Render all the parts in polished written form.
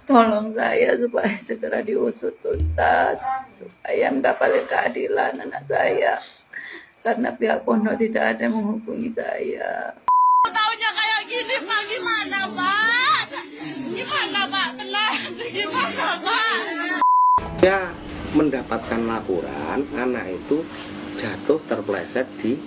Tolong saya supaya segera diusut tuntas, supaya mendapatkan keadilan anak saya. Karena pihak pondok tidak ada yang menghubungi saya. Taunya kayak gini Pak, gimana Pak? Gimana Pak? Gimana Pak? Dia mendapatkan laporan anak itu jatuh terpleset di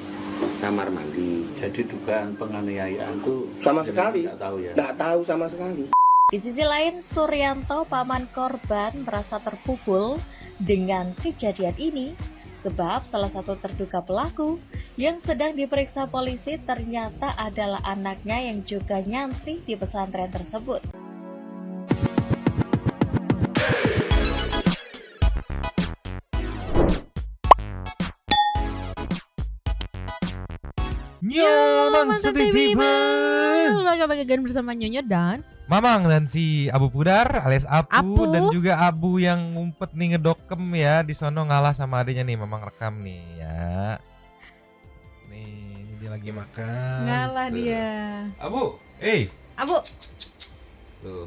kamar mandi. Jadi dugaan penganiayaan itu Sama sekali tidak tahu ya. Nggak tahu sama sekali. Di sisi lain, Suryanto, paman korban, merasa terpukul dengan kejadian ini sebab salah satu terduga pelaku yang sedang diperiksa polisi ternyata adalah anaknya yang juga nyantri di pesantren tersebut. Mamang City People. Lagi bagian bersama Nyonya dan Mamang dan si Abu Pudar alias Apu, Apu. dan juga Abu yang ngumpet nih ngedokem ya di sono ngalah sama adiknya nih. Mamang rekam nih ya. Nih, ini dia lagi makan. ngalah Tuh. dia. Abu, Abu, tuh.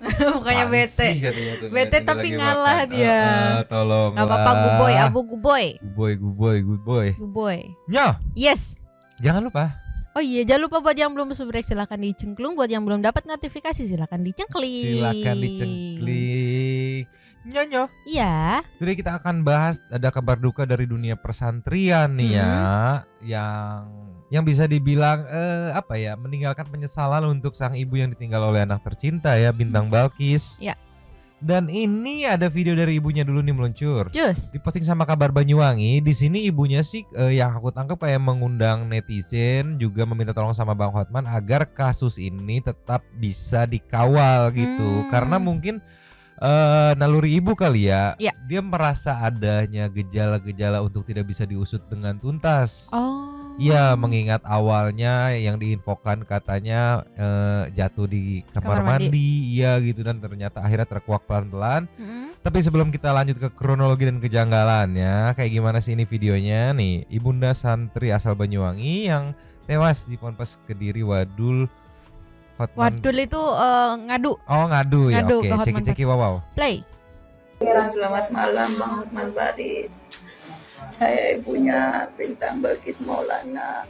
mukanya Apaan bete. sih katanya tuh, Bete ngeliatin tapi lagi ngalah makan. dia. Tolong. Gak apa-apa, guboy, Abu guboy. Guboy. Nyo, Yes. jangan lupa. Oh iya, jangan lupa buat yang belum subscribe silahkan dicengklung. Buat yang belum dapat notifikasi silahkan dicengklik. Silakan dicengklik. Nyo. Iya. Jadi kita akan bahas ada kabar duka dari dunia persantren nih ya, yang bisa dibilang apa ya, meninggalkan penyesalan untuk sang ibu yang ditinggal oleh anak tercinta ya, Bintang Balkis. Ya. Dan ini ada video dari ibunya dulu nih meluncur. Jus. Diposting sama Kabar Banyuwangi. Di sini ibunya sih yang aku tangkap kayak mengundang netizen, juga meminta tolong sama Bang Hotman agar kasus ini tetap bisa dikawal gitu. Karena mungkin naluri ibu kali ya, Ya. dia merasa adanya gejala-gejala untuk tidak bisa diusut dengan tuntas. Oh. Iya, mengingat awalnya yang diinfokan katanya jatuh di kamar Kamar mandi. mandi, iya gitu, dan ternyata akhirnya terkuak pelan-pelan. Mm-mm. Tapi sebelum kita lanjut ke kronologi dan kejanggalannya, kayak gimana sih ini videonya nih? Ibunda santri asal Banyuwangi yang tewas di Ponpes Kediri Wadul Hotman. Wadul itu ngadu. Oh ngadu ya, Ngadu oke. ke Hotman Ceki-ceki Paris. wow. Play. Selamat malam Bang Hotman Paris. Saya ibunya Bintang Balkis Maulana,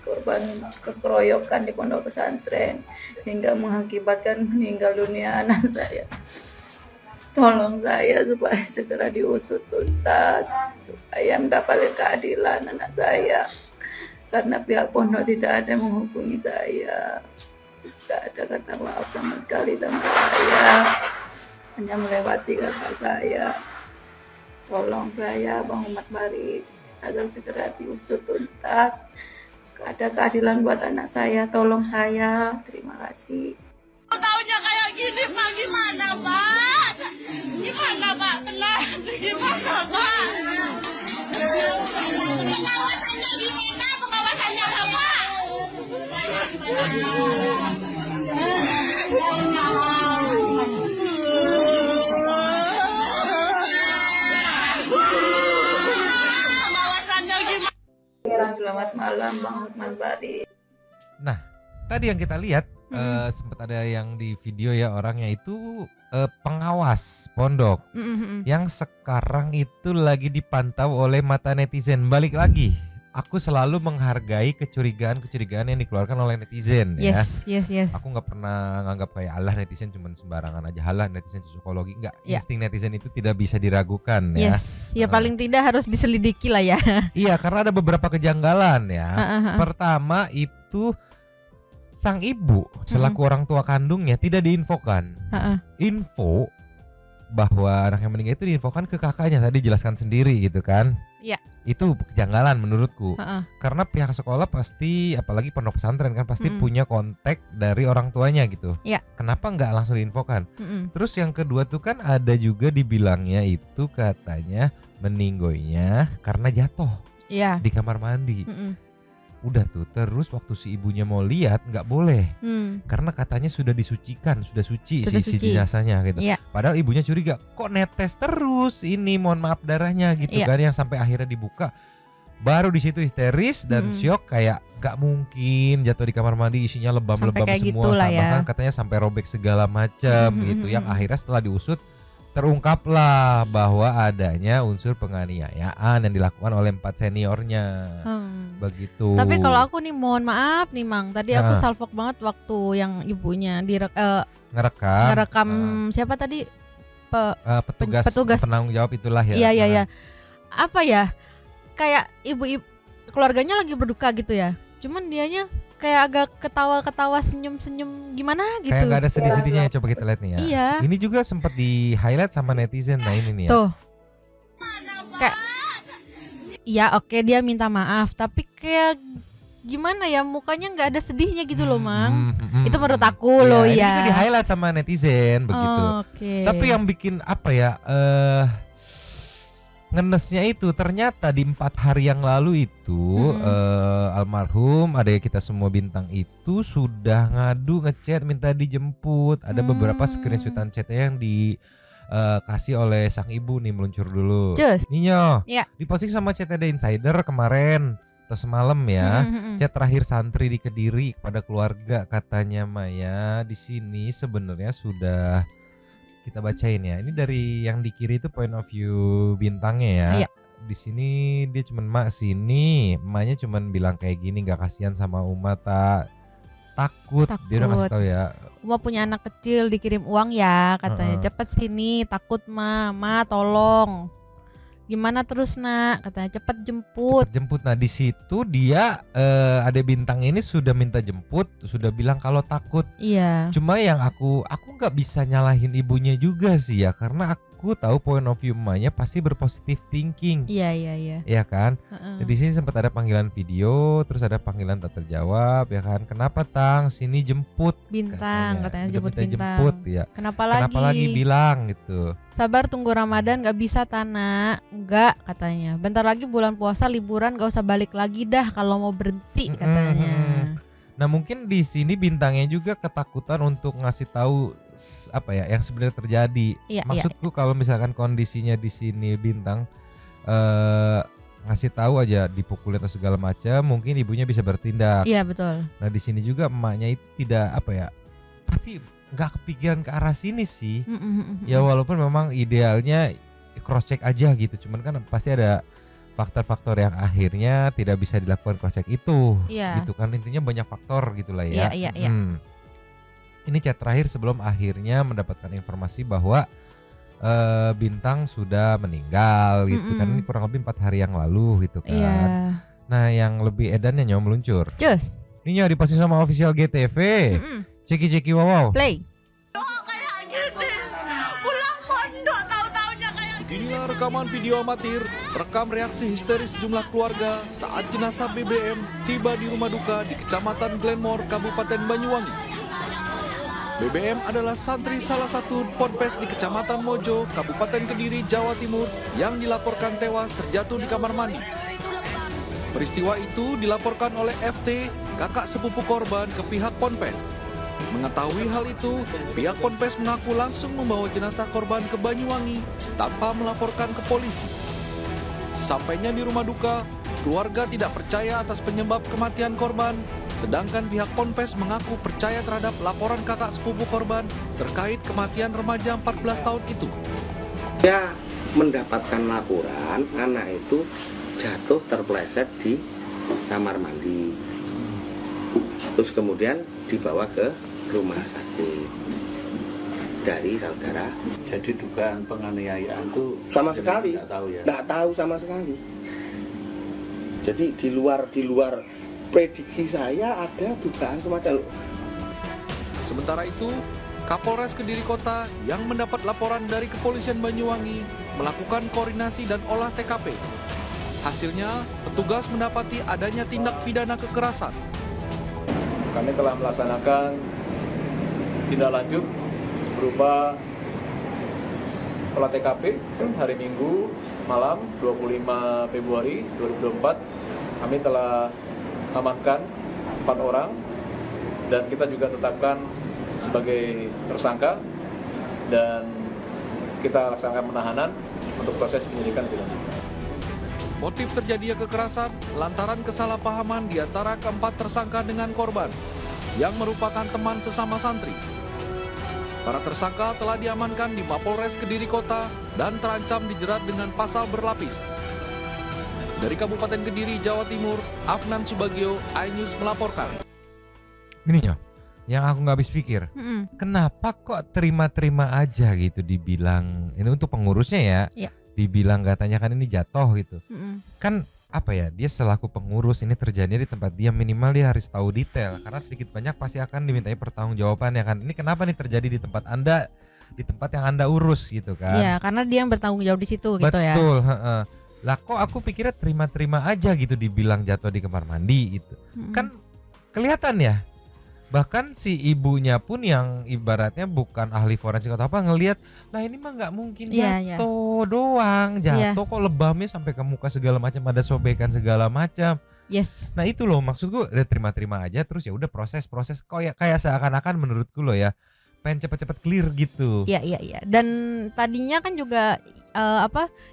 korban kekeroyokan di pondok pesantren hingga mengakibatkan meninggal dunia anak saya. Tolong saya supaya segera diusut tuntas, supaya mendapatkan keadilan anak saya. Karena pihak pondok tidak ada yang menghubungi saya, tidak ada kata maaf sama sekali sama saya, hanya melewati kata saya. Tolong saya Bang Umat Baris agar segera diusut tuntas, ada keadilan buat anak saya. Tolong saya, terima kasih. Taunya kayak gini Pak, gimana Pak? Gimana Pak? Gimana Pak? Pengawasannya gimana? Pengawasannya apa? Pengawasannya gimana? Selamat malam Bang Hotman Paris. Nah, tadi yang kita lihat sempat ada yang di video ya, orangnya itu pengawas pondok yang sekarang itu lagi dipantau oleh mata netizen. Balik lagi, aku selalu menghargai kecurigaan yang dikeluarkan oleh netizen ya. Yes. Aku nggak pernah nganggap kayak alah netizen cuman sembarangan aja, halah netizen psikologi, enggak. Ya. Insting netizen itu tidak bisa diragukan ya. Yes. Ya paling tidak harus diselidiki lah ya. Iya, karena ada beberapa kejanggalan ya. Ha. Pertama itu sang ibu selaku orang tua kandungnya tidak diinfokan. Info bahwa anak yang meninggal itu diinfokan ke kakaknya, tadi jelaskan sendiri gitu kan. Iya. Itu kejanggalan menurutku. Ha. Karena pihak sekolah pasti, apalagi pondok pesantren kan, pasti Mm-mm. punya kontak dari orang tuanya gitu. Iya. Kenapa nggak langsung diinfokan? Mm-mm. Terus yang kedua tuh kan ada juga dibilangnya itu katanya meninggoynya karena jatuh Iya. di kamar mandi. Mm-mm. Udah tuh, terus waktu si ibunya mau lihat nggak boleh karena katanya sudah disucikan, sudah suci Sudah si suci. jenazahnya gitu. Iya. Padahal ibunya curiga, kok netes terus ini, mohon maaf darahnya gitu Iya. kan, yang sampai akhirnya dibuka Baru di situ histeris dan syok, kayak gak mungkin jatuh di kamar mandi isinya lebam-lebam Sampai kayak semua, gitulah ya. bahkan katanya sampai robek segala macam gitu. Yang akhirnya setelah diusut terungkaplah bahwa adanya unsur penganiayaan yang dilakukan oleh 4 seniornya. Begitu. Tapi kalau aku nih mohon maaf nih Mang, tadi aku salfok banget waktu yang ibunya ngerekam siapa tadi petugas penanggung jawab itulah ya. Iya. Apa ya? Kayak ibu keluarganya lagi berduka gitu ya. Cuman dianya kayak agak ketawa-ketawa, senyum-senyum gimana gitu. Kayak gak ada sedih-sedihnya. Coba kita lihat nih ya. Iya. Ini juga sempat di highlight sama netizen. Nah ini nih ya. Tuh. Kayak ya oke dia minta maaf, tapi kayak gimana ya, mukanya nggak ada sedihnya gitu loh Mang. Itu menurut aku loh ini ya. juga di highlight sama netizen begitu. Oke. Tapi yang bikin apa ya, ngenesnya itu ternyata di 4 hari yang lalu itu almarhum adek kita semua Bintang itu sudah ngadu ngechat minta dijemput. Ada beberapa screenshotan chatnya yang kasih oleh sang ibu nih, meluncur dulu. Ninyo, ya. diposting sama chat The Insider kemarin atau semalam ya. Chat terakhir santri di Kediri kepada keluarga, katanya Maya di sini sebenarnya sudah kita bacain ya. Ini dari yang di kiri itu point of view Bintangnya ya. Iya. Di sini dia cuman mak sini, emaknya cuman bilang kayak gini, nggak kasihan sama Uma takut. Dia udah kasih tahu ya. Uma punya anak kecil, dikirim uang ya katanya. Cepet sini, takut ma tolong. Gimana terus nak, katanya cepet jemput. Nah di situ dia ada Bintang ini sudah minta jemput, sudah bilang kalau takut. Iya. Cuma yang aku nggak bisa nyalahin ibunya juga sih ya, karena aku tahu point of view emaknya pasti berpositif thinking. Iya. Iya kan. Di sini sempat ada panggilan video, terus ada panggilan tak terjawab ya kan. Kenapa Tang? Sini jemput. Bintang katanya jemput Bintang. Jemput ya. Kenapa lagi bilang gitu. Sabar tunggu Ramadan, gak bisa Tana. Enggak katanya. Bentar lagi bulan puasa liburan, gak usah balik lagi dah kalau mau berhenti katanya. Nah mungkin di sini Bintangnya juga ketakutan untuk ngasih tahu apa ya yang sebenarnya terjadi. Maksudku kalau misalkan kondisinya di sini Bintang ngasih tahu aja dipukulin atau segala macam, mungkin ibunya bisa bertindak. Iya betul. Nah di sini juga emaknya itu tidak apa ya, pasti nggak kepikiran ke arah sini sih. Ya walaupun memang idealnya cross check aja gitu, cuman kan pasti ada faktor-faktor yang akhirnya tidak bisa dilakukan cross check itu. Gitu kan, intinya banyak faktor gitulah ya. Iya. Ini chat terakhir sebelum akhirnya mendapatkan informasi bahwa Bintang sudah meninggal gitu kan. Ini kurang lebih 4 hari yang lalu gitu kan. Nah yang lebih edannya Nyo meluncur. Ini Nyo diposting sama official GTV. Ceki wow. Play. Kayak gini. Pulang pondok tahu-taunya kayak gini. Inilah rekaman video amatir rekam reaksi histeris sejumlah keluarga saat jenazah BBM tiba di rumah duka di Kecamatan Glenmore, Kabupaten Banyuwangi. BBM adalah santri salah satu ponpes di Kecamatan Mojo, Kabupaten Kediri, Jawa Timur yang dilaporkan tewas terjatuh di kamar mandi. Peristiwa itu dilaporkan oleh FT, kakak sepupu korban, ke pihak ponpes. Mengetahui hal itu, pihak ponpes mengaku langsung membawa jenazah korban ke Banyuwangi tanpa melaporkan ke polisi. Sesampainya di rumah duka, keluarga tidak percaya atas penyebab kematian korban, sedangkan pihak ponpes mengaku percaya terhadap laporan kakak sepupu korban terkait kematian remaja 14 tahun itu. Dia mendapatkan laporan anak itu jatuh terpleset di kamar mandi. Terus kemudian dibawa ke rumah sakit dari saudara. Jadi dugaan penganiayaan itu sama sekali tidak tahu ya. Tidak tahu sama sekali. Jadi di luar prediksi saya ada dugaan semacam. Sementara itu, Kapolres Kediri Kota yang mendapat laporan dari Kepolisian Banyuwangi melakukan koordinasi dan olah TKP. Hasilnya, petugas mendapati adanya tindak pidana kekerasan. Kami telah melaksanakan tindak lanjut berupa olah TKP hari Minggu malam 25 Februari 2024. Kami telah amankan 4 orang dan kita juga tetapkan sebagai tersangka dan kita laksanakan penahanan untuk proses penyidikan lebih lanjut. Motif terjadinya kekerasan lantaran kesalahpahaman di antara keempat tersangka dengan korban yang merupakan teman sesama santri. Para tersangka telah diamankan di Mapolres Kediri Kota dan terancam dijerat dengan pasal berlapis. Dari Kabupaten Kediri, Jawa Timur, Afnan Subagio, iNews melaporkan. Gini ya, yang aku nggak habis pikir, kenapa kok terima-terima aja gitu dibilang, ini untuk pengurusnya ya, dibilang katanya kan ini jatuh gitu. Kan apa ya, dia selaku pengurus ini terjadi di tempat dia, minimal dia harus tahu detail, karena sedikit banyak pasti akan dimintai pertanggungjawaban ya kan. Ini kenapa nih terjadi di tempat Anda, di tempat yang Anda urus gitu kan. Iya, karena dia yang bertanggung jawab di situ gitu ya. Betul, lah kok aku pikirnya terima-terima aja gitu dibilang jatuh di kamar mandi gitu. Kan kelihatan ya. Bahkan si ibunya pun yang ibaratnya bukan ahli forensik atau apa ngelihat, lah ini mah nggak mungkin jatuh doang, jatuh kok lebamnya sampai ke muka segala macam, ada sobekan segala macam. Yes. Nah itu loh maksudku, udah terima-terima aja terus ya udah proses kok ya, kayak seakan-akan menurutku loh ya pengen cepet-cepet clear gitu. Iya. Dan tadinya kan juga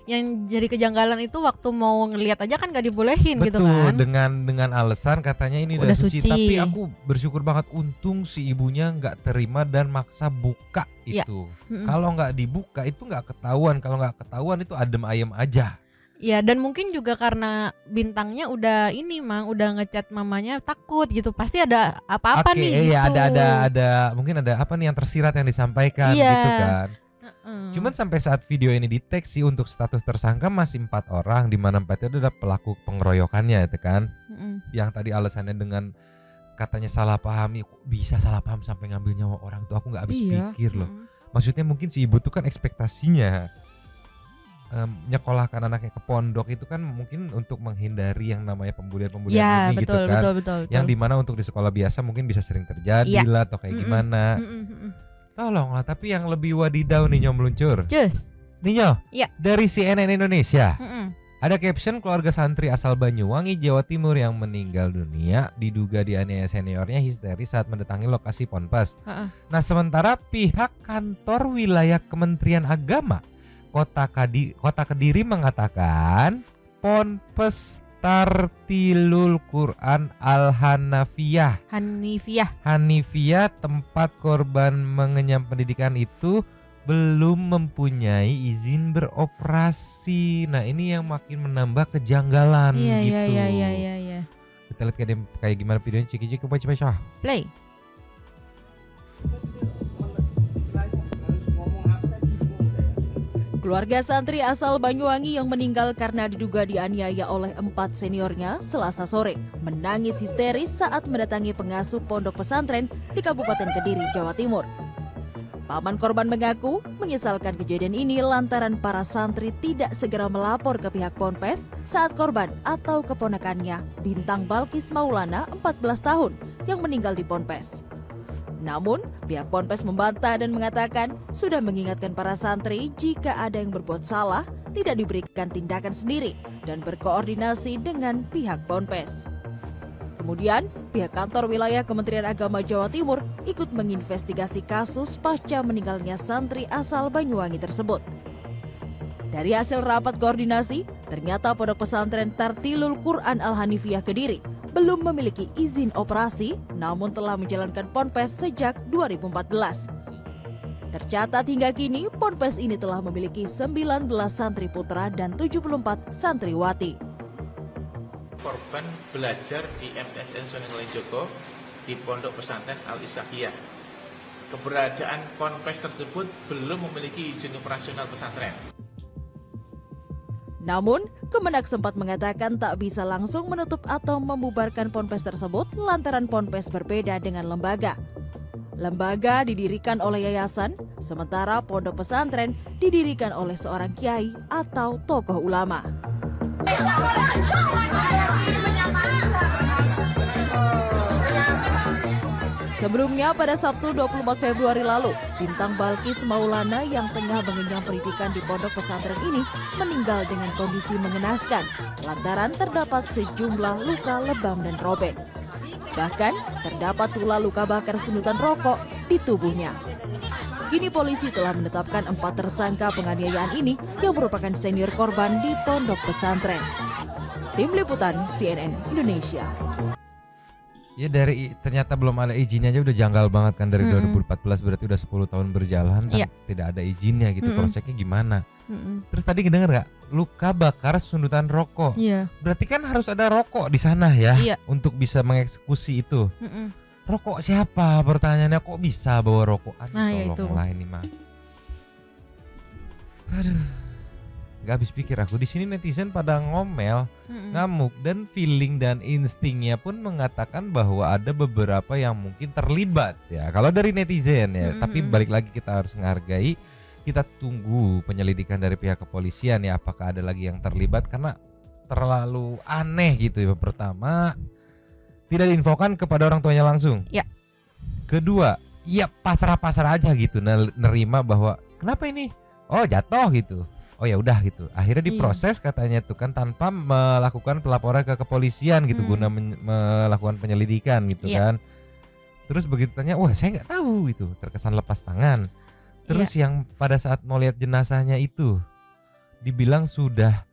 yang jadi kejanggalan itu waktu mau ngelihat aja kan gak dibolehin. Betul, gitu kan. dengan alasan katanya ini udah suci. Tapi aku bersyukur banget, untung si ibunya nggak terima dan maksa buka itu. Kalau nggak dibuka itu nggak ketahuan, kalau nggak ketahuan itu adem ayem aja. Ya, dan mungkin juga karena bintangnya udah ini udah ngechat mamanya takut gitu, pasti ada apa-apa nih gitu. Ada mungkin ada apa nih yang tersirat yang disampaikan gitu kan. Cuman sampai saat video ini di-tag sih untuk status tersangka masih 4 orang, di mana 4 itu adalah pelaku pengeroyokannya itu kan. Yang tadi alasannya dengan katanya salah paham, kok bisa salah paham sampai ngambil nyawa orang tuh, aku nggak habis pikir loh. Maksudnya mungkin si ibu tuh kan ekspektasinya nyekolahkan anaknya ke pondok itu kan mungkin untuk menghindari yang namanya pembulian ini gitu kan. Betul. Yang dimana untuk di sekolah biasa mungkin bisa sering terjadi lah atau kayak gimana. Tolonglah, tapi yang lebih wadidaw nih Nyo meluncur. Nih Nyo, dari CNN Indonesia. Ada caption keluarga santri asal Banyuwangi, Jawa Timur yang meninggal dunia diduga dianiaya seniornya histeris saat mendatangi lokasi ponpes. Nah, sementara pihak kantor wilayah Kementerian Agama Kota Kediri mengatakan Ponpes Tartilul Quran Al-Hanafiyah tempat korban mengenyam pendidikan itu belum mempunyai izin beroperasi. Nah ini yang makin menambah kejanggalan gitu. Iya. Kita lihat kayak gimana videonya, ciki-ciki coba play. Keluarga santri asal Banyuwangi yang meninggal karena diduga dianiaya oleh 4 seniornya Selasa sore menangis histeris saat mendatangi pengasuh pondok pesantren di Kabupaten Kediri, Jawa Timur. Paman korban mengaku menyesalkan kejadian ini lantaran para santri tidak segera melapor ke pihak ponpes saat korban atau keponakannya Bintang Balkis Maulana 14 tahun yang meninggal di ponpes. Namun, pihak ponpes membantah dan mengatakan sudah mengingatkan para santri jika ada yang berbuat salah, tidak diberikan tindakan sendiri dan berkoordinasi dengan pihak ponpes. Kemudian, pihak kantor wilayah Kementerian Agama Jawa Timur ikut menginvestigasi kasus pasca meninggalnya santri asal Banyuwangi tersebut. Dari hasil rapat koordinasi, ternyata pondok pesantren Tartilul Quran Al-Hanifiyah Kediri belum memiliki izin operasi, namun telah menjalankan ponpes sejak 2014. Tercatat hingga kini, ponpes ini telah memiliki 19 santri putra dan 74 santriwati. Korban belajar di MTSN Sunan Joko di Pondok Pesantren Al-Isakiyah. Keberadaan ponpes tersebut belum memiliki izin operasional pesantren. Namun, Kemenak sempat mengatakan tak bisa langsung menutup atau membubarkan ponpes tersebut lantaran ponpes berbeda dengan lembaga. Lembaga didirikan oleh yayasan, sementara pondok pesantren didirikan oleh seorang kiai atau tokoh ulama. Sebelumnya pada Sabtu 24 Februari lalu, Bintang Balkis Maulana yang tengah mengenyam pendidikan di pondok pesantren ini meninggal dengan kondisi mengenaskan lantaran terdapat sejumlah luka lebam dan robek. Bahkan terdapat pula luka bakar sundutan rokok di tubuhnya. Kini polisi telah menetapkan 4 tersangka penganiayaan ini yang merupakan senior korban di pondok pesantren. Tim Liputan CNN Indonesia. Ya dari ternyata belum ada izinnya aja udah janggal banget kan dari 2014 berarti udah 10 tahun berjalan tidak ada izinnya gitu. Prosesnya gimana? Terus tadi kedenger gak? Luka bakar sundutan rokok. Berarti kan harus ada rokok di sana ya untuk bisa mengeksekusi itu. Rokok siapa? Pertanyaannya kok bisa bawa rokok? Aduh, tolong mulai ini mah. Aduh. Gak habis pikir aku di sini netizen pada ngomel, ngamuk dan feeling dan instingnya pun mengatakan bahwa ada beberapa yang mungkin terlibat ya. Kalau dari netizen ya, tapi balik lagi kita harus menghargai. Kita tunggu penyelidikan dari pihak kepolisian ya, apakah ada lagi yang terlibat karena terlalu aneh gitu ya. Pertama, tidak diinfokan kepada orang tuanya langsung. Ya. Kedua, ya pasrah-pasrah aja gitu nerima bahwa kenapa ini? Oh, jatuh gitu. Oh ya udah gitu. Akhirnya diproses katanya tuh kan tanpa melakukan pelaporan ke kepolisian gitu guna melakukan penyelidikan gitu kan. Terus begitu tanya, wah saya nggak tahu gitu. Terkesan lepas tangan. Terus yang pada saat mau lihat jenazahnya itu dibilang sudah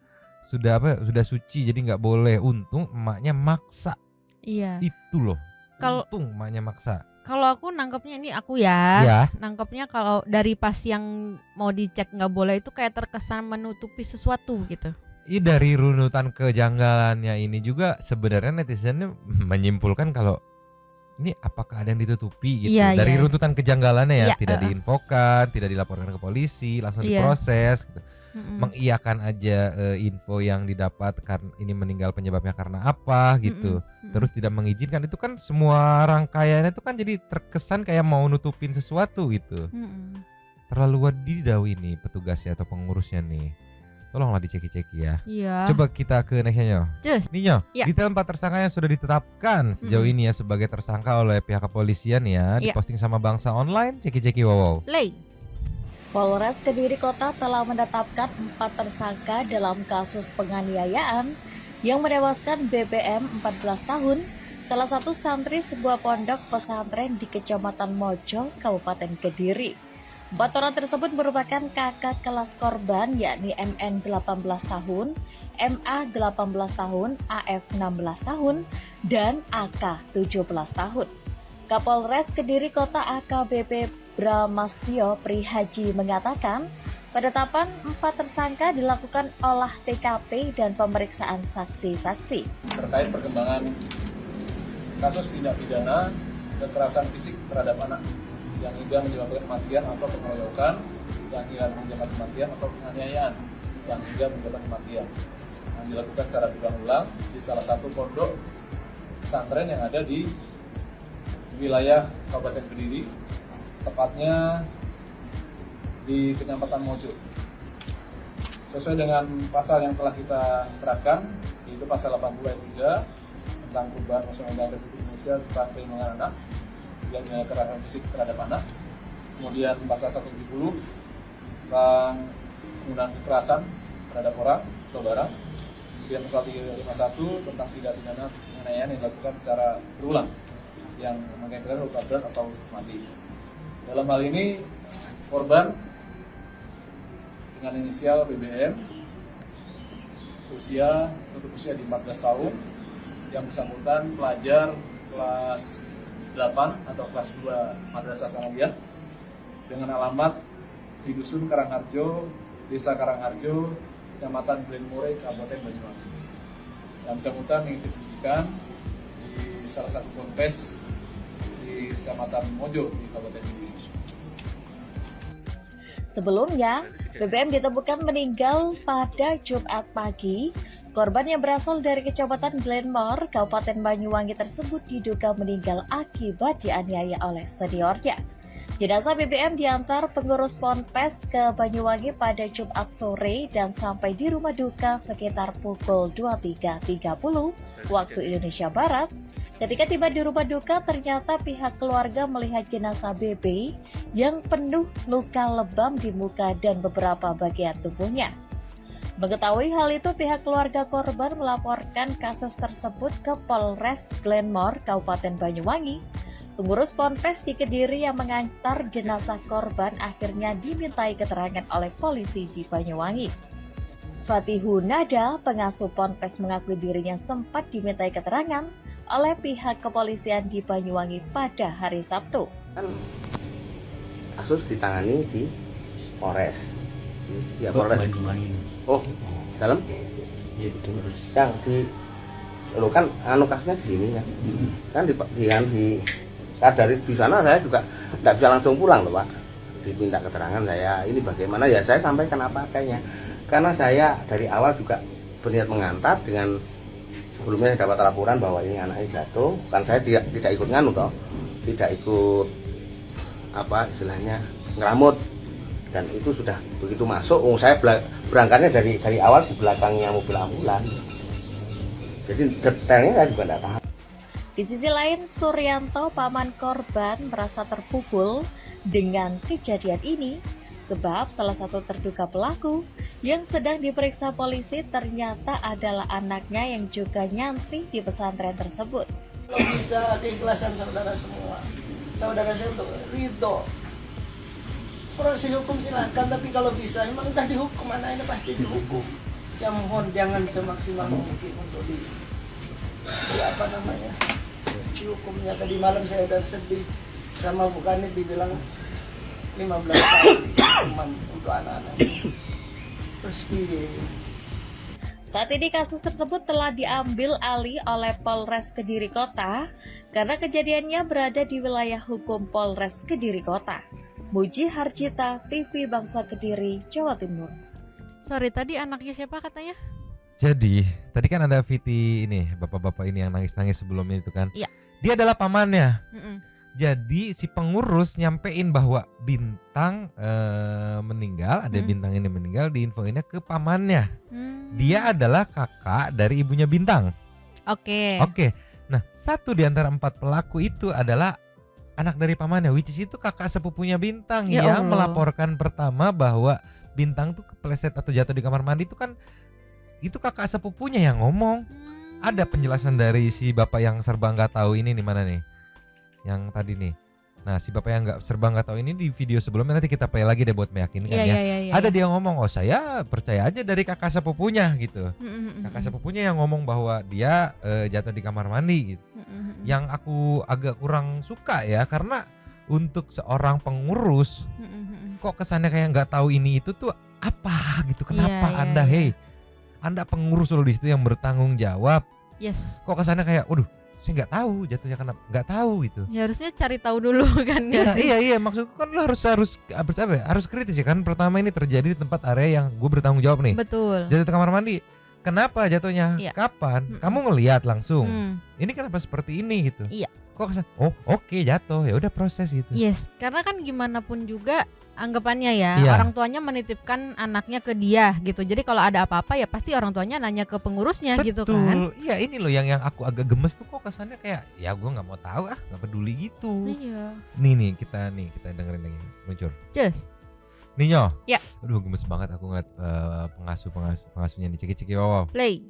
suci jadi nggak boleh. Untung emaknya maksa. Iya. Itu loh. Untung emaknya maksa. Kalau aku nangkepnya ini nangkepnya kalau dari pas yang mau dicek nggak boleh itu kayak terkesan menutupi sesuatu gitu. Dari runutan kejanggalannya ini juga sebenarnya netizennya menyimpulkan kalau ini apakah ada yang ditutupi gitu. Dari runtutan kejanggalannya tidak diinfokan, tidak dilaporkan ke polisi, langsung diproses gitu. Mengiyakan aja info yang didapat karena ini meninggal penyebabnya karena apa gitu. Terus tidak mengizinkan, itu kan semua rangkaiannya itu kan jadi terkesan kayak mau nutupin sesuatu gitu. Terlalu wadidaw ini petugasnya atau pengurusnya nih. Tolonglah diceki-ceki ya. Coba kita ke nextnya Ninyo. Detail 4 tersangka yang sudah ditetapkan sejauh ini ya sebagai tersangka oleh pihak kepolisian ya, diposting sama Bangsa Online. Ceki-ceki wow. Polres Kediri Kota telah menetapkan 4 tersangka dalam kasus penganiayaan yang menewaskan BBM 14 tahun, salah satu santri sebuah pondok pesantren di Kecamatan Mojo, Kabupaten Kediri. 4 orang tersebut merupakan kakak kelas korban yakni MN 18 tahun, MA 18 tahun, AF 16 tahun, dan AK 17 tahun. Kapolres Kediri Kota AKBP Bramastio Prihaji mengatakan, penetapan 4 tersangka dilakukan olah TKP dan pemeriksaan saksi-saksi. Terkait perkembangan kasus tindak pidana kekerasan fisik terhadap anak yang hingga menyebabkan kematian atau pengeroyokan, yang hingga menyebabkan kematian atau penganiayaan, yang hingga menyebabkan kematian, yang dilakukan secara berulang-ulang di salah satu pondok pesantren yang ada di wilayah Kabupaten Kediri, tepatnya di Kecamatan Mojo. Sesuai dengan pasal yang telah kita terapkan, yaitu pasal 80 ayat 3 tentang perubahan Undang-Undang Republik Indonesia tentang perlindungan anak yang kekerasan fisik terhadap anak. Kemudian pasal 170 tentang penggunaan kekerasan terhadap orang atau barang. Kemudian pasal 351 tentang tindak pidana penganiayaan yang dilakukan secara berulang yang mengakibatkan luka berat atau mati. Dalam hal ini korban dengan inisial BBM untuk usia di 14 tahun, yang bersangkutan pelajar kelas 8 atau kelas 2 Madrasah Sanawiyah dengan alamat di Dusun Karangharjo, Desa Karangharjo, Kecamatan Glenmore, Kabupaten Banyuwangi. Yang bersangkutan mengikuti pendidikan di salah satu ponpes di Kecamatan Mojo di Kabupaten Kediri. Sebelumnya, BBM ditemukan meninggal pada Jumat pagi. Korban yang berasal dari Kecamatan Glenmore, Kabupaten Banyuwangi tersebut diduga meninggal akibat dianiaya oleh seniornya. Jenazah BBM diantar pengurus ponpes ke Banyuwangi pada Jumat sore dan sampai di rumah duka sekitar pukul 23.30 waktu Indonesia Barat. Ketika tiba di rumah duka, ternyata pihak keluarga melihat jenazah BB yang penuh luka lebam di muka dan beberapa bagian tubuhnya. Mengetahui hal itu, pihak keluarga korban melaporkan kasus tersebut ke Polres Glenmore, Kabupaten Banyuwangi. Pengurus Ponpes di Kediri yang mengantar jenazah korban akhirnya dimintai keterangan oleh polisi di Banyuwangi. Fatihu Nada, pengasuh Ponpes, mengakui dirinya sempat dimintai keterangan oleh pihak kepolisian di Banyuwangi pada hari Sabtu. Kasus ditangani di Polres. Ya, Polres. Oh, dalam? Iya, betul. Yang di lo kan kasusnya di sini kan. Kan di saya dari di sana saya juga tidak bisa langsung pulang loh Pak. Diminta keterangan saya ini bagaimana, ya saya sampaikan apa adanya. Karena saya dari awal juga berniat mengantar, dengan sebelumnya saya dapat laporan bahwa ini anaknya jatuh. Kan saya tidak ikut nganu toh, tidak ikut apa istilahnya ngeramut, dan itu sudah begitu masuk. Saya berangkatnya dari awal di belakangnya mobil ambulan. Jadi detailnya saya juga tidak tahu. Di sisi lain, Suryanto, paman korban, merasa terpukul dengan kejadian ini sebab salah satu terduga pelaku yang sedang diperiksa polisi ternyata adalah anaknya yang juga nyantri di pesantren tersebut. Kalau bisa keikhlasan saudara semua, saudara saya untuk ridho. Proses hukum silakan, tapi kalau bisa memang entah dihukum, anak ini pasti dihukum. Ya mohon jangan semaksimal mungkin untuk dihukumnya. Tadi malam saya udah sedih sama bukannya dibilang 15 tahun hukuman untuk anak-anak. Terus saat ini kasus tersebut telah diambil alih oleh Polres Kediri Kota karena kejadiannya berada di wilayah hukum Polres Kediri Kota. Muji Harjita, TV Bangsa Kediri, Jawa Timur. Sorry, tadi anaknya siapa katanya? Jadi tadi kan ada Viti ini, bapak-bapak ini yang nangis-nangis sebelumnya itu kan. Iya. Dia adalah pamannya. Jadi si pengurus nyampein bahwa Bintang meninggal, ada Bintang ini meninggal, diinfoinnya ke pamannya. Dia adalah kakak dari ibunya Bintang. Oke. Nah, satu di antara 4 pelaku itu adalah anak dari pamannya, which is itu kakak sepupunya Bintang yang melaporkan pertama bahwa Bintang tuh kepleset atau jatuh di kamar mandi. Itu kan itu kakak sepupunya yang ngomong. Ada penjelasan dari si bapak yang serba nggak tahu ini di mana nih? Yang tadi nih. Nah, si bapak yang serba nggak tahu ini di video sebelumnya, nanti kita play lagi deh buat meyakinkan ya. Ada dia ngomong, oh saya percaya aja dari kakak sepupunya gitu. Kakak sepupunya yang ngomong bahwa dia jatuh di kamar mandi gitu. Yang aku agak kurang suka ya, karena untuk seorang pengurus kok kesannya kayak nggak tahu ini itu tuh apa gitu. Kenapa Anda Anda pengurus loh di situ yang bertanggung jawab. Yes. Kok kesannya kayak, waduh, saya nggak tahu jatuhnya kenapa, nggak tahu gitu. Ya harusnya cari tahu dulu kan ya. Iya, maksudku kan lo harus kritis ya kan. Pertama ini terjadi di tempat area yang gue bertanggung jawab nih. Betul. Jatuh di kamar mandi. Kenapa jatuhnya? Kapan? Kamu ngelihat langsung. Ini kenapa seperti ini gitu? Iya. Kok kesan? Oh, oke, jatuh. Ya udah proses gitu. Yes, karena kan gimana pun juga anggapannya ya, orang tuanya menitipkan anaknya ke dia gitu. Jadi kalau ada apa-apa ya pasti orang tuanya nanya ke pengurusnya. Betul. Gitu kan. Iya, ini loh yang aku agak gemes tuh, kok kesannya kayak ya gue nggak mau tahu, nggak peduli gitu. Iya. Nih kita dengerin lagi muncul. Cus. Ninyo. Ya. Aduh, gemes banget aku ngeliat pengasuhnya diceki-ceki. Wow. Play.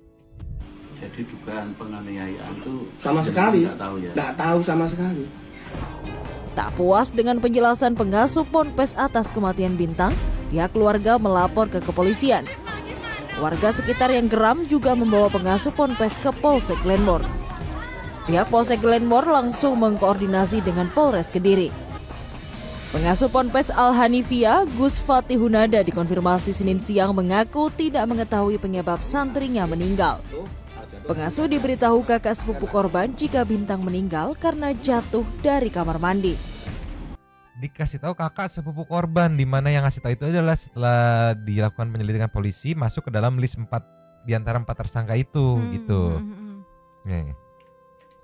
Jadi dugaan penganiayaan tuh sama sekali nggak tahu sama sekali. Tak puas dengan penjelasan pengasuh Ponpes atas kematian Bintang, pihak keluarga melapor ke kepolisian. Warga sekitar yang geram juga membawa pengasuh Ponpes ke Polsek Glenmore. Pihak Polsek Glenmore langsung mengkoordinasi dengan Polres Kediri. Pengasuh Ponpes Al-Hanifiyah, Gus Fatihunada, dikonfirmasi Senin siang mengaku tidak mengetahui penyebab santrinya meninggal. Pengasuh diberitahu kakak sepupu korban jika Bintang meninggal karena jatuh dari kamar mandi. Dikasih tahu kakak sepupu korban, di mana yang ngasih tahu itu adalah setelah dilakukan penyelidikan polisi masuk ke dalam list 4 di antara 4 tersangka itu gitu.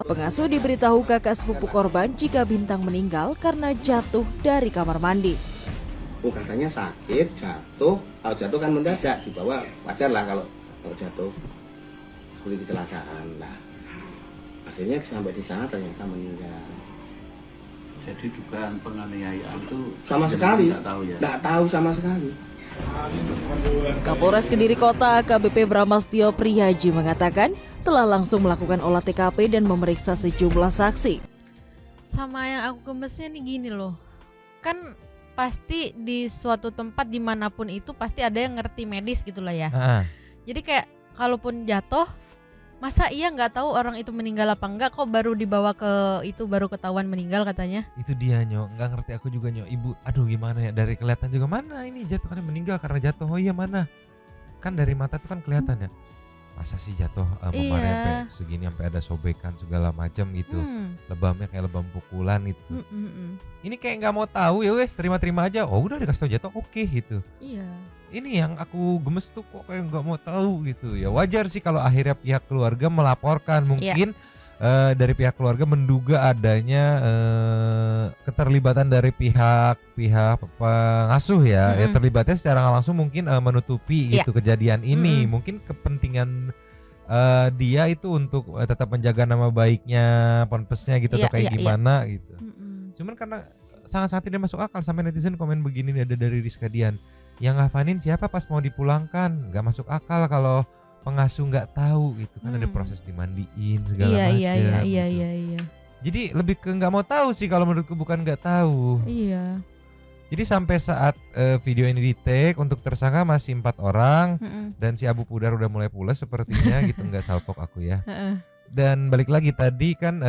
Pengasuh diberitahu kakak sepupu korban jika Bintang meninggal karena jatuh dari kamar mandi. Oh, katanya sakit, jatuh. Kalau jatuh kan mendadak, dibawa wajar lah kalau jatuh. Seperti kecelakaan lah. Akhirnya sampai di sana ternyata meninggal. Jadi dugaan penganiayaan tuh sama sekali nggak tahu sama sekali. Kapolres Kediri Kota AKBP Bramastio Prihaji mengatakan telah langsung melakukan olah TKP dan memeriksa sejumlah saksi. Sama yang aku gemesnya nih gini loh, kan pasti di suatu tempat dimanapun itu pasti ada yang ngerti medis gitu lah ya. Jadi kayak kalaupun jatuh, masa iya nggak tahu orang itu meninggal apa enggak, kok baru dibawa ke itu baru ketahuan meninggal katanya. Itu dia Nyok, nggak ngerti aku juga Nyok. Ibu, aduh gimana ya, dari kelihatan juga mana ini jatuh karena meninggal karena jatuh. Oh iya mana? Kan dari mata tuh kan kelihatan ya. Masa sih jatuh memar sampai segini, sampai ada sobekan segala macam gitu. Lebamnya kayak lebam pukulan gitu. Ini kayak nggak mau tahu ya wes, terima-terima aja. Oh udah dikasih tahu jatuh, oke gitu. Iya. Ini yang aku gemes tuh kok kayak nggak mau tahu gitu. Ya wajar sih kalau akhirnya pihak keluarga melaporkan. Mungkin dari pihak keluarga menduga adanya keterlibatan dari pihak pengasuh ya. Ya terlibatnya secara nggak langsung mungkin menutupi gitu kejadian ini. Mungkin kepentingan dia itu untuk tetap menjaga nama baiknya ponpesnya gitu atau kayak gimana gitu. Cuman karena sangat-sangat tidak masuk akal, sampai netizen komen begini nih, ada dari Rizka Dian. Yang ngafanin siapa pas mau dipulangkan? Nggak masuk akal kalau pengasuh nggak tahu gitu kan, ada proses dimandiin segala macam. Iya. Jadi lebih ke nggak mau tahu sih kalau menurutku, bukan nggak tahu. Iya. Jadi sampai saat video ini di-take untuk tersangka masih 4 orang dan si Abu Pudar udah mulai pules sepertinya gitu, nggak salfok aku ya. Dan balik lagi tadi kan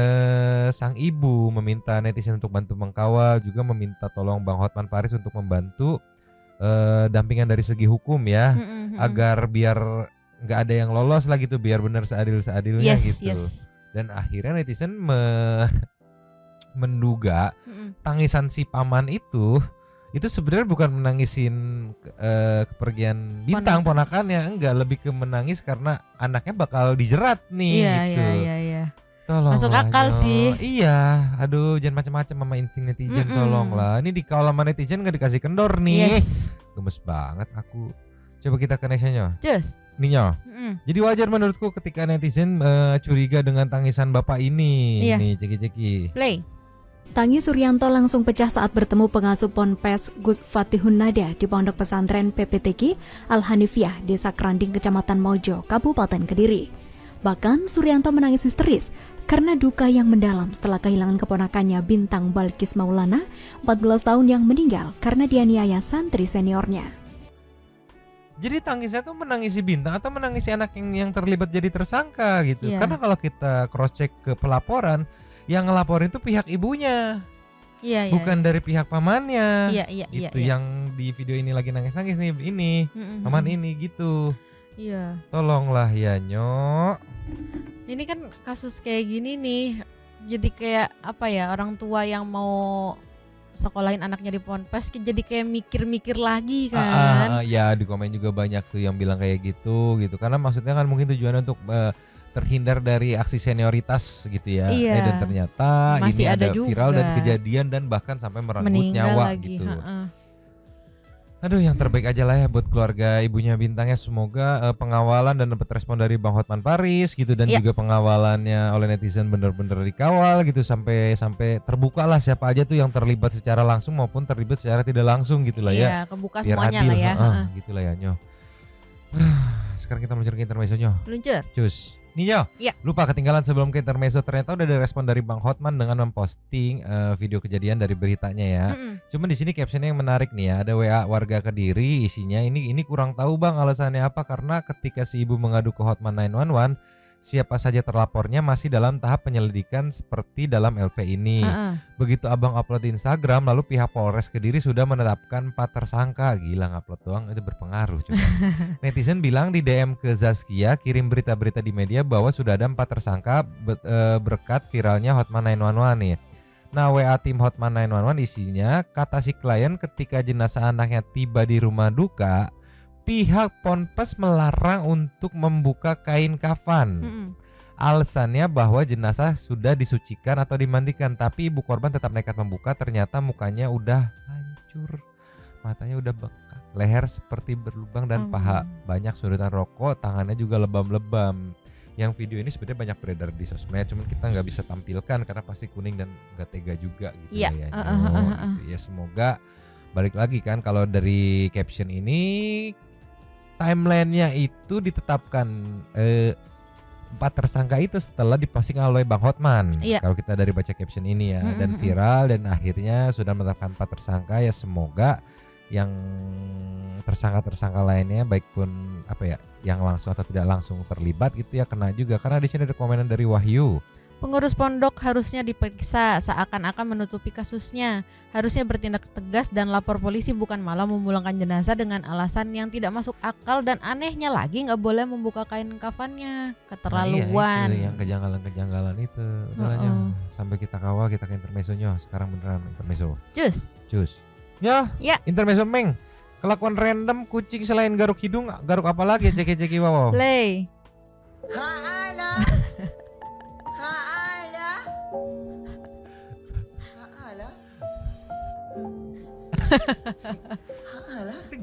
sang ibu meminta netizen untuk bantu mengkawal, juga meminta tolong Bang Hotman Paris untuk membantu dampingan dari segi hukum ya, agar biar nggak ada yang lolos lah gitu, biar benar seadil-seadilnya gitu. Dan akhirnya netizen menduga tangisan si paman itu sebenarnya bukan menangisin kepergian Bintang ponakannya, enggak, lebih ke menangis karena anaknya bakal dijerat nih gitu. Iya. Tolong masuk akal sih. Iya, aduh jangan macam-macam sama insting netizen, tolonglah. Ini dikawal sama netizen nggak dikasih kendor nih. Gemes banget aku. Coba kita ke nextnya. Cus. Ninyo. Jadi wajar menurutku ketika netizen curiga dengan tangisan bapak ini. Nih ceki-ceki. Play. Tangis Suryanto langsung pecah saat bertemu pengasuh Ponpes Gus Fatihun Nada di Pondok Pesantren PPTQ Al-Hanifiyah, Desa Keranding, Kecamatan Mojo, Kabupaten Kediri. Bahkan Suryanto menangis histeris karena duka yang mendalam setelah kehilangan keponakannya Bintang Balkis Maulana, 14 tahun, yang meninggal karena dianiaya santri seniornya. Jadi tangisnya tuh menangisi Bintang atau menangisi anak yang terlibat jadi tersangka gitu. Karena kalau kita cross check ke pelaporan, yang ngelaporin itu pihak ibunya. Bukan dari pihak pamannya. Itu yang di video ini lagi nangis-nangis nih, ini paman ini gitu. Iya. Tolonglah ya Nyok. Ini kan kasus kayak gini nih, jadi kayak apa ya, orang tua yang mau sekolahin anaknya di Ponpes jadi kayak mikir-mikir lagi kan. Ya di komen juga banyak tuh yang bilang kayak gitu karena maksudnya kan mungkin tujuannya untuk terhindar dari aksi senioritas gitu ya. Dan ternyata masih ini ada viral dan kejadian dan bahkan sampai merenggut nyawa lagi, gitu. Aduh, yang terbaik aja lah ya buat keluarga ibunya Bintangnya. Semoga pengawalan dan dapat respon dari Bang Hotman Paris gitu, dan juga pengawalannya oleh netizen bener-bener dikawal gitu sampai terbuka lah siapa aja tuh yang terlibat secara langsung maupun terlibat secara tidak langsung gitu lah ya. Kebuka biar semuanya adil, lah ya. Gitu lah ya Nyo. Sekarang kita meluncur ke intermezzo Nyo. Meluncur. Cus. Nih Nyo, lupa ketinggalan sebelum ke intermezzo, ternyata udah ada respon dari Bang Hotman dengan memposting video kejadian dari beritanya ya. Cuman di sini captionnya yang menarik nih ya, ada WA warga Kediri, isinya ini kurang tahu Bang alasannya apa, karena ketika si ibu mengadu ke Hotman 911, siapa saja terlapornya masih dalam tahap penyelidikan seperti dalam LP ini. Begitu abang upload di Instagram, lalu pihak Polres Kediri sudah menetapkan 4 tersangka. Gila, ngupload doang itu berpengaruh coba. Netizen bilang di DM ke Zaskia, kirim berita-berita di media bahwa sudah ada 4 tersangka berkat viralnya Hotman 911 nih. Nah, WA tim Hotman 911 isinya, kata si klien ketika jenazah anaknya tiba di rumah duka, pihak Ponpes melarang untuk membuka kain kafan. Alasannya bahwa jenazah sudah disucikan atau dimandikan, tapi ibu korban tetap nekat membuka. Ternyata mukanya udah hancur, matanya udah bengkak, leher seperti berlubang dan paha banyak sudutan rokok, tangannya juga lebam-lebam. Yang video ini sebenarnya banyak beredar di sosmed, cuman kita nggak bisa tampilkan karena pasti kuning dan nggak tega juga gitu ya. Gitu ya, semoga balik lagi kan kalau dari caption ini timelinenya itu ditetapkan 4 tersangka itu setelah diposting oleh Bang Hotman. Iya. Kalau kita dari baca caption ini ya, dan viral dan akhirnya sudah menetapkan 4 tersangka ya, semoga yang tersangka lainnya baik pun yang langsung atau tidak langsung terlibat gitu ya kena juga, karena di sini ada komenan dari Wahyu. Pengurus pondok harusnya diperiksa, seakan-akan menutupi kasusnya. Harusnya bertindak tegas dan lapor polisi, bukan malah memulangkan jenazah dengan alasan yang tidak masuk akal, dan anehnya lagi nggak boleh membuka kain kafannya. Keterlaluan. Nah, iya, itu yang kejanggalan-kejanggalan itu. Udahlah, sampai kita kawal, kita ke intermezzonya. Sekarang beneran intermezzo. Cus. Ya. Intermezzo Meng. Kelakuan random kucing selain garuk hidung, garuk apa lagi ceki wow. Play.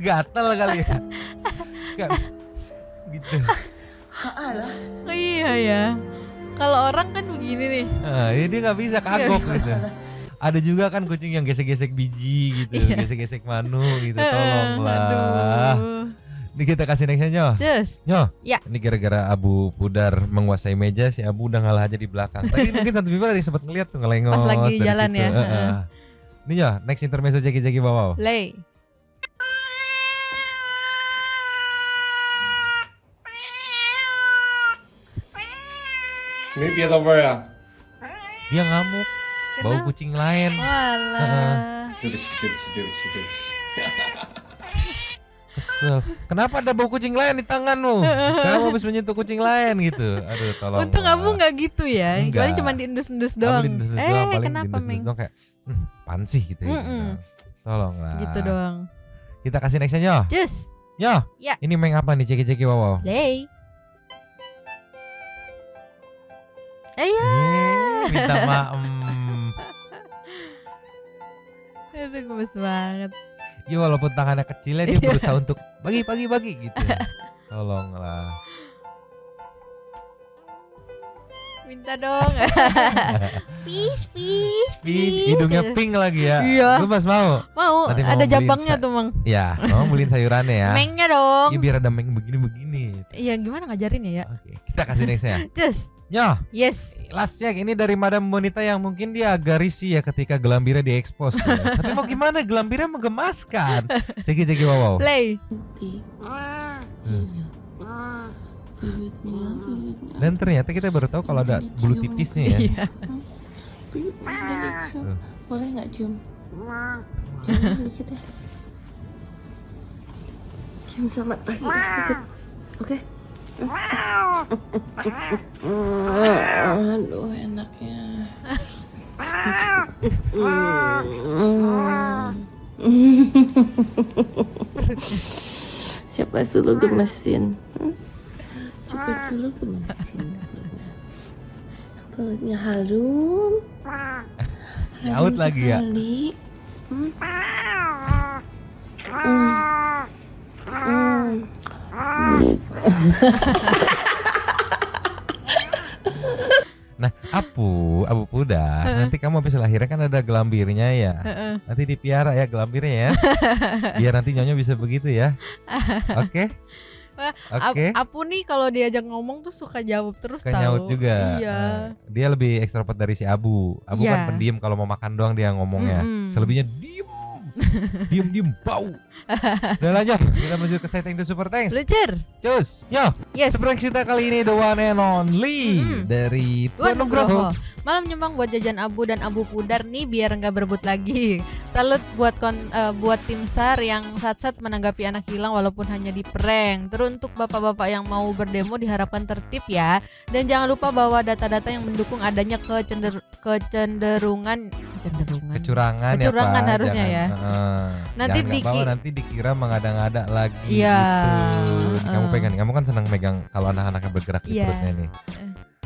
Gatel kali ya. Gitu. Oh iya ya. Kalau orang kan begini nih. Dia nggak bisa kagok gitu. Ada juga kan kucing yang gesek-gesek biji gitu, gesek-gesek manu gitu. Tolonglah. Ini kita kasih nextnya Nyo. Nyo. Ya. Ini gara-gara Abu Pudar menguasai meja, si Abu udah ngalah aja di belakang. Tapi mungkin satu people ada sempat ngeliat tuh ngelengos. Pas lagi jalan situ. Ya. Ini Nyo, next intermezzo ceki bawah. Play. Ini dia apa ya? Dia ngamuk. Bau kucing lain. Walah. Kesel. Kenapa ada bau kucing lain di tanganmu? Kamu habis menyentuh kucing lain gitu. Aduh, tolong. Untung Abu nggak gitu ya. Enggak. Paling cuma diendus-endus doang. Kenapa Meng? Kayak pan sih gitu ya. Tolonglah. Gitu doang. Kita kasih nextnya Nyo. Nyo. Ya. Ini Meng apa nih ceki wow. Play. Minta maaf. Aduh, gemes banget. Ya walaupun tangannya kecilnya dia berusaha untuk bagi gitu. Tolonglah. Minta dong. Fish. Hidungnya pink lagi ya. Iya. Lu Mas mau? Mau. Nanti Ada jabangnya tuh Mang. Ya, mau beliin sayurannya ya. Mengnya dong. Ya, biar ada meng begini. Iya, gimana ngajarin ya? Oke, kita kasih nextnya. Nyo. Yes. Last check ini dari Madam Bonita yang mungkin dia agak risih ya ketika gelambirnya diekspos. Ya. Tapi mau gimana, gelambirnya menggemaskan. Ceki wow. Play. Dan ternyata kita baru tahu kalau ada bulu tipisnya ya. Boleh nggak cium? Dikit ya. Cium selamat pagi. Oke. Aduh enaknya. Siapa dulu gemesin? Coba dulu gemesin. Pelutnya halus. Nyaut lagi ya. Nah, Abu Pudar, nanti kamu habis lahiran kan ada gelambirnya ya. Nanti dipiara ya gelambirnya ya. Biar nanti nyonya bisa begitu ya. Oke. Apu nih kalau diajak ngomong tuh suka jawab terus tahu. Nyaut juga. Iya. Dia lebih ekstrovert dari si Abu. Abu kan pendiam, kalau mau makan doang dia ngomongnya. Selebihnya diem bau. Udah lanjut, kita menuju ke setting the super thanks. Lucir. Cus, seberang kita kali ini the one and only dari Tuan Nugroho. Malam nyumbang buat jajan Abu dan Abu Pudar nih biar nggak berebut lagi. Salut buat tim SAR yang sat-sat menanggapi anak hilang walaupun hanya di prank. Terus untuk bapak-bapak yang mau berdemo diharapkan tertib ya. Dan jangan lupa bawa data-data yang mendukung adanya kecurangan ya, Pak. harusnya jangan, ya. Nanti dikira mengada-ngada lagi Iya. gitu. Kamu pegang, kamu kan senang megang kalau anak-anaknya bergerak di perutnya nih.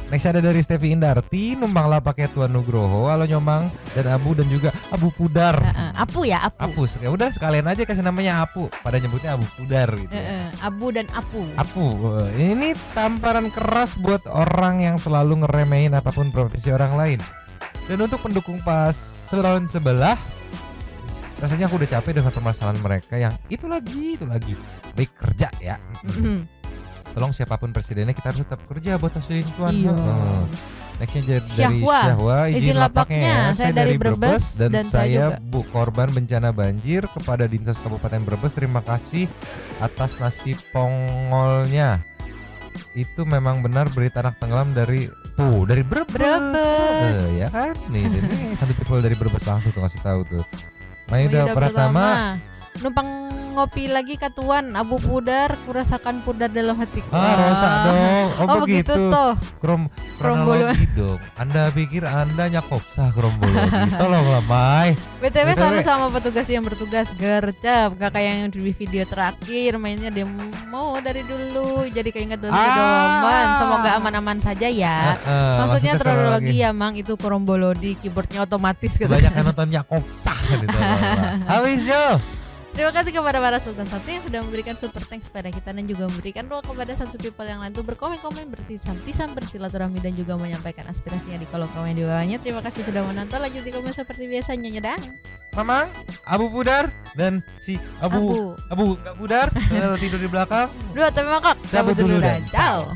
Next ada dari Stevi Indarti, numpanglah pakai Tuan Nugroho, halo Nyomang dan Abu dan juga Abu Pudar. Apu ya, Apu. Ya udah sekalian aja kasih namanya Apu, pada nyebutnya Abu Pudar gitu. Abu dan Apu. Ini tamparan keras buat orang yang selalu ngeremehin apapun profesi orang lain. Dan untuk pendukung pas lawan sebelah, rasanya aku udah capek dengan permasalahan mereka yang itu lagi. Baik kerja ya. tolong siapapun presidennya kita harus tetap kerja buat hasilin cuan. Iya. Nextnya dari Syahwa. Syahwa, Izin lapaknya. Saya dari Brebes dan dan saya saya korban bencana banjir. Kepada Dinsos Kabupaten Brebes, terima kasih atas nasi pongolnya. Itu memang benar berita anak tenggelam dari Brebes. Ya kan? Nih satu people dari Brebes langsung tuh ngasih tahu tuh. Mayuda Pratama. Numpang ngopi lagi katuan Abu Pudar, kurasakan pudar dalam hatiku. Rosa dong. Oh begitu toh. Kronologi dong. Anda pikir Anda nyakopsah kronologi. Tolonglah Mai. BTW sama-sama petugas yang bertugas gercep. Gak kayak yang di video terakhir mainnya demo dari dulu. Jadi keinget dulu doman. Semoga aman-aman saja ya. Maksudnya kronologi ya Mang, itu krombolodi, keyboardnya otomatis gitu. Banyak yang nonton nyakopsah gitu. Habis yo. Terima kasih kepada para Sultan Satu yang sudah memberikan super thanks kepada kita dan juga memberikan ruang kepada Sansu People yang lain untuk berkomen-komen, bertisam-tisam, bersilaturahmi dan juga menyampaikan aspirasinya di kolom komen di bawahnya. Terima kasih sudah menonton. Lanjut di komen seperti biasanya nyedang. Mamang, Abu Pudar dan si Abu Gak Pudar tidur di belakang. Dua tapi mangkok. Cabut dulu dan ciao.